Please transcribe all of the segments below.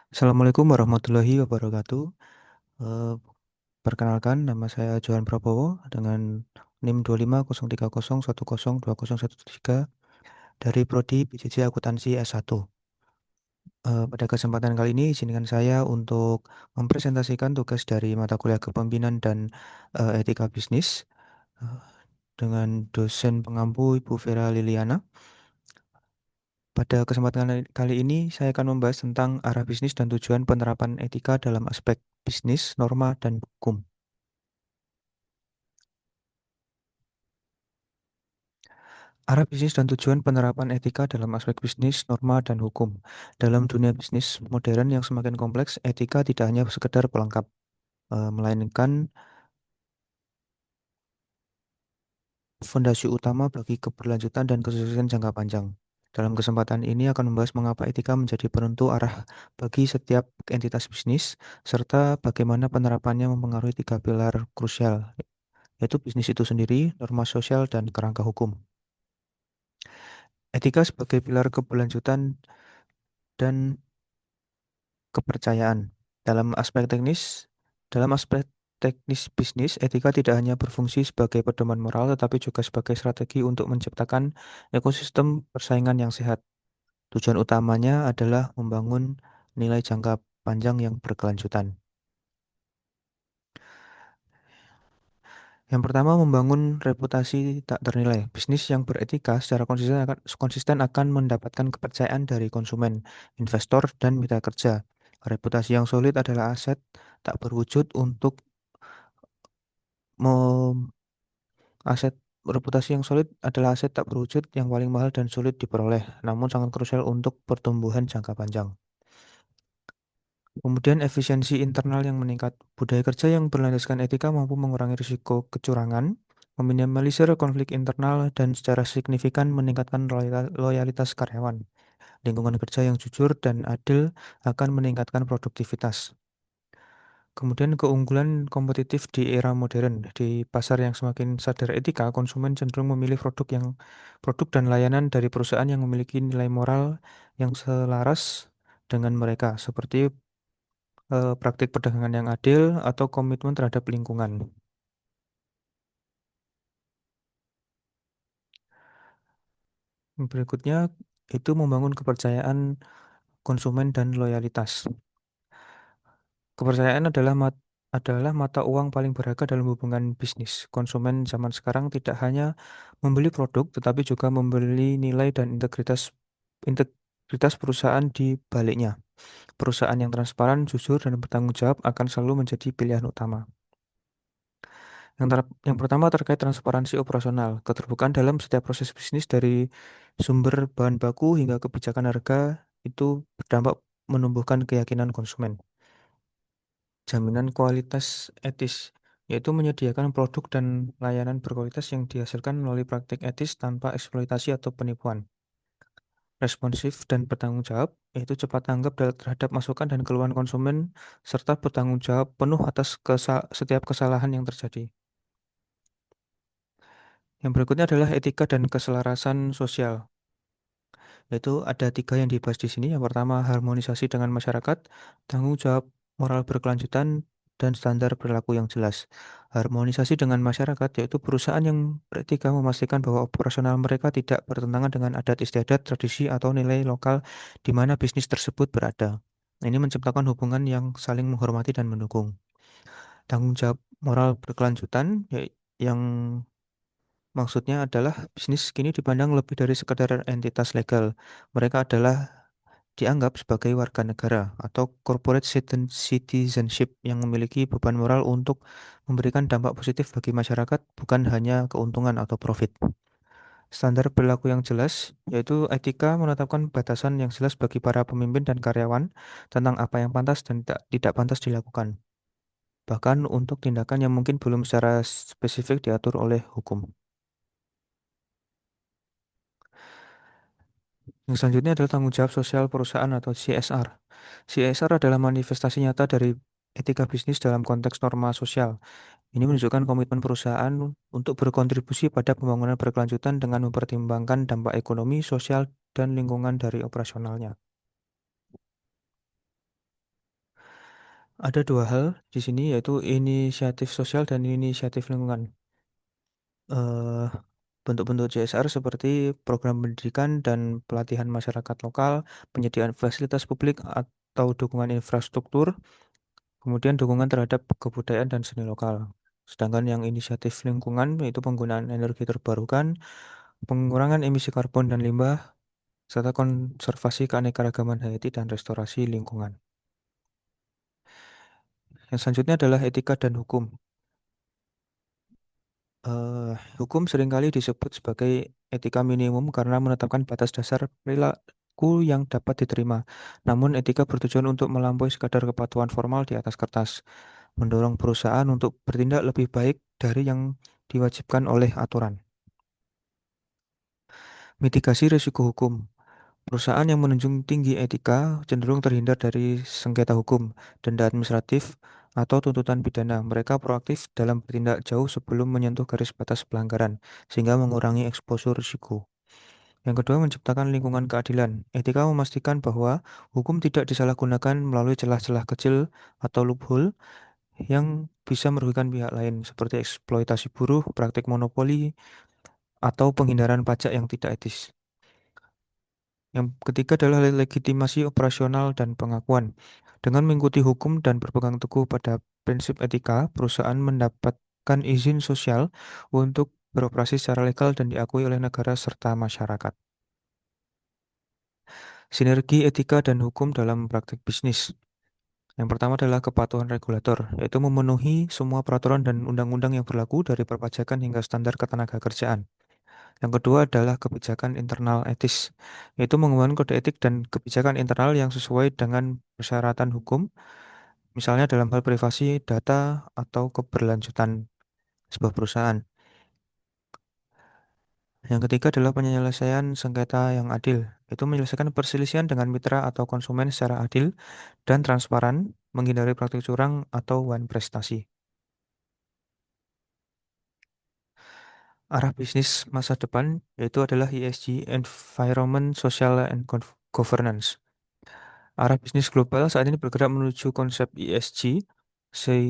Assalamualaikum warahmatullahi wabarakatuh. Eh, Perkenalkan, nama saya Johan Prabowo dengan NIM 250301020113 dari Prodi PJJ Akuntansi S1. Pada kesempatan kali ini, izinkan saya untuk mempresentasikan tugas dari mata kuliah Kepemimpinan dan Etika Bisnis eh, dengan dosen pengampu Ibu Vera Liliana. Pada kesempatan kali ini, saya akan membahas tentang arah bisnis dan tujuan penerapan etika dalam aspek bisnis, norma, dan hukum. Arah bisnis dan tujuan penerapan etika dalam aspek bisnis, norma, dan hukum. Dalam dunia bisnis modern yang semakin kompleks, etika tidak hanya sekedar pelengkap, melainkan fondasi utama bagi keberlanjutan dan kesuksesan jangka panjang. Dalam kesempatan ini akan membahas mengapa etika menjadi penentu arah bagi setiap entitas bisnis, serta bagaimana penerapannya mempengaruhi tiga pilar krusial, yaitu bisnis itu sendiri, norma sosial, dan kerangka hukum. Etika sebagai pilar keberlanjutan dan kepercayaan. Dalam aspek teknis, dalam aspek teknis bisnis, etika tidak hanya berfungsi sebagai pedoman moral, tetapi juga sebagai strategi untuk menciptakan ekosistem persaingan yang sehat. Tujuan utamanya adalah membangun nilai jangka panjang yang berkelanjutan. Yang pertama, membangun reputasi tak ternilai. Bisnis yang beretika secara konsisten akan mendapatkan kepercayaan dari konsumen, investor, dan mitra kerja. Reputasi yang solid adalah aset tak berwujud untuk mem- aset reputasi yang solid adalah aset tak berwujud yang paling mahal dan sulit diperoleh, namun sangat krusial untuk pertumbuhan jangka panjang. Kemudian efisiensi internal yang meningkat. Budaya kerja yang berlandaskan etika mampu mengurangi risiko kecurangan, meminimalisir konflik internal, dan secara signifikan meningkatkan loyalitas karyawan. Lingkungan kerja yang jujur dan adil akan meningkatkan produktivitas. Kemudian keunggulan kompetitif di era modern. Di pasar yang semakin sadar etika, konsumen cenderung memilih produk dan layanan dari perusahaan yang memiliki nilai moral yang selaras dengan mereka, seperti praktik perdagangan yang adil atau komitmen terhadap lingkungan. Berikutnya itu membangun kepercayaan konsumen dan loyalitas. Kepercayaan adalah mata uang paling berharga dalam hubungan bisnis. Konsumen zaman sekarang tidak hanya membeli produk, tetapi juga membeli nilai dan integritas perusahaan di baliknya. Perusahaan yang transparan, jujur, dan bertanggung jawab akan selalu menjadi pilihan utama. Yang pertama terkait transparansi operasional. Keterbukaan dalam setiap proses bisnis dari sumber bahan baku hingga kebijakan harga itu berdampak menumbuhkan keyakinan konsumen. Jaminan kualitas etis, yaitu menyediakan produk dan layanan berkualitas yang dihasilkan melalui praktik etis tanpa eksploitasi atau penipuan. Responsif dan bertanggung jawab, yaitu cepat tanggap terhadap masukan dan keluhan konsumen, serta bertanggung jawab penuh atas setiap kesalahan yang terjadi. Yang berikutnya adalah etika dan keselarasan sosial, yaitu ada tiga yang dibahas di sini. Yang pertama, harmonisasi dengan masyarakat, tanggung jawab moral berkelanjutan, dan standar perilaku yang jelas. Harmonisasi dengan masyarakat, yaitu perusahaan yang beretika memastikan bahwa operasional mereka tidak bertentangan dengan adat istiadat, tradisi, atau nilai lokal di mana bisnis tersebut berada. Ini menciptakan hubungan yang saling menghormati dan mendukung. Tanggung jawab moral berkelanjutan, yang maksudnya adalah bisnis kini dipandang lebih dari sekadar entitas legal. Mereka adalah dianggap sebagai warga negara atau corporate citizenship yang memiliki beban moral untuk memberikan dampak positif bagi masyarakat, bukan hanya keuntungan atau profit. Standar perilaku yang jelas, yaitu etika menetapkan batasan yang jelas bagi para pemimpin dan karyawan tentang apa yang pantas dan tidak pantas dilakukan, bahkan untuk tindakan yang mungkin belum secara spesifik diatur oleh hukum. Yang selanjutnya adalah tanggung jawab sosial perusahaan atau CSR. CSR adalah manifestasi nyata dari etika bisnis dalam konteks norma sosial. Ini menunjukkan komitmen perusahaan untuk berkontribusi pada pembangunan berkelanjutan dengan mempertimbangkan dampak ekonomi, sosial, dan lingkungan dari operasionalnya. Ada dua hal di sini yaitu inisiatif sosial dan inisiatif lingkungan. Eh, Bentuk-bentuk CSR seperti program pendidikan dan pelatihan masyarakat lokal, penyediaan fasilitas publik atau dukungan infrastruktur, kemudian dukungan terhadap kebudayaan dan seni lokal. Sedangkan yang inisiatif lingkungan yaitu penggunaan energi terbarukan, pengurangan emisi karbon dan limbah, serta konservasi keanekaragaman hayati dan restorasi lingkungan. Yang selanjutnya adalah etika dan hukum. Hukum seringkali disebut sebagai etika minimum karena menetapkan batas dasar perilaku yang dapat diterima. Namun, etika bertujuan untuk melampaui sekadar kepatuhan formal di atas kertas, mendorong perusahaan untuk bertindak lebih baik dari yang diwajibkan oleh aturan. Mitigasi risiko hukum. Perusahaan yang menunjung tinggi etika cenderung terhindar dari sengketa hukum, denda administratif, atau tuntutan pidana. Mereka proaktif dalam bertindak jauh sebelum menyentuh garis batas pelanggaran, sehingga mengurangi eksposur risiko. Yang kedua, menciptakan lingkungan keadilan. Etika memastikan bahwa hukum tidak disalahgunakan melalui celah-celah kecil atau loophole yang bisa merugikan pihak lain, seperti eksploitasi buruh, praktik monopoli, atau penghindaran pajak yang tidak etis. Yang ketiga adalah legitimasi operasional dan pengakuan. Dengan mengikuti hukum dan berpegang teguh pada prinsip etika, perusahaan mendapatkan izin sosial untuk beroperasi secara legal dan diakui oleh negara serta masyarakat. Sinergi etika dan hukum dalam praktik bisnis. Yang pertama adalah kepatuhan regulator, yaitu memenuhi semua peraturan dan undang-undang yang berlaku dari perpajakan hingga standar ketenagakerjaan. Yang kedua adalah kebijakan internal etis, yaitu mengembangkan kode etik dan kebijakan internal yang sesuai dengan persyaratan hukum, misalnya dalam hal privasi data atau keberlanjutan sebuah perusahaan. Yang ketiga adalah penyelesaian sengketa yang adil, yaitu menyelesaikan perselisihan dengan mitra atau konsumen secara adil dan transparan, menghindari praktik curang atau wan prestasi. Arah bisnis masa depan yaitu adalah ESG, Environment, Social, and Governance. Arah bisnis global saat ini bergerak menuju konsep ESG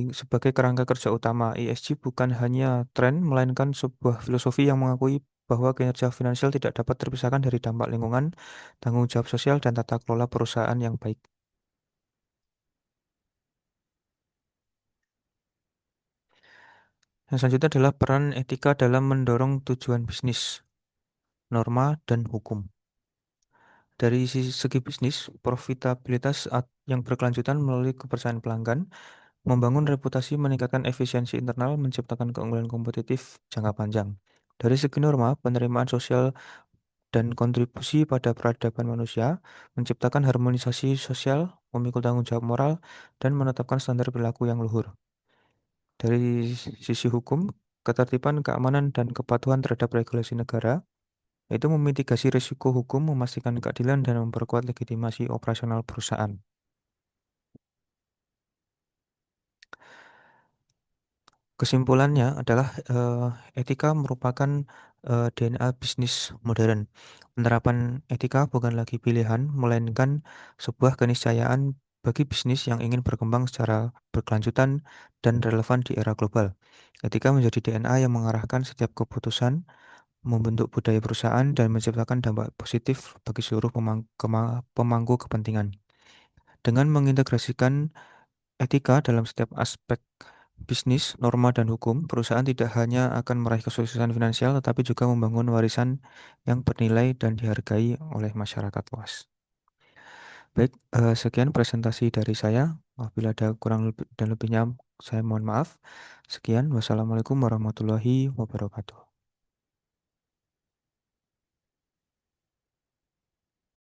sebagai kerangka kerja utama. ESG bukan hanya tren, melainkan sebuah filosofi yang mengakui bahwa kinerja finansial tidak dapat terpisahkan dari dampak lingkungan, tanggung jawab sosial, dan tata kelola perusahaan yang baik. Yang selanjutnya adalah peran etika dalam mendorong tujuan bisnis, norma, dan hukum. Dari segi bisnis, profitabilitas yang berkelanjutan melalui kepercayaan pelanggan, membangun reputasi, meningkatkan efisiensi internal, menciptakan keunggulan kompetitif jangka panjang. Dari segi norma, penerimaan sosial dan kontribusi pada peradaban manusia, menciptakan harmonisasi sosial, memikul tanggung jawab moral, dan menetapkan standar perilaku yang luhur. Dari sisi hukum, ketertiban, keamanan, dan kepatuhan terhadap regulasi negara, yaitu memitigasi risiko hukum, memastikan keadilan, dan memperkuat legitimasi operasional perusahaan. Kesimpulannya adalah etika merupakan DNA bisnis modern. Penerapan etika bukan lagi pilihan, melainkan sebuah keniscayaan bagi bisnis yang ingin berkembang secara berkelanjutan dan relevan di era global. Etika menjadi DNA yang mengarahkan setiap keputusan, membentuk budaya perusahaan, dan menciptakan dampak positif bagi seluruh pemangku kepentingan. Dengan mengintegrasikan etika dalam setiap aspek bisnis, norma, dan hukum, perusahaan tidak hanya akan meraih kesuksesan finansial, tetapi juga membangun warisan yang bernilai dan dihargai oleh masyarakat luas. Baik, sekian presentasi dari saya. Apabila ada kurang dan lebihnya, saya mohon maaf. Sekian, wassalamualaikum warahmatullahi wabarakatuh.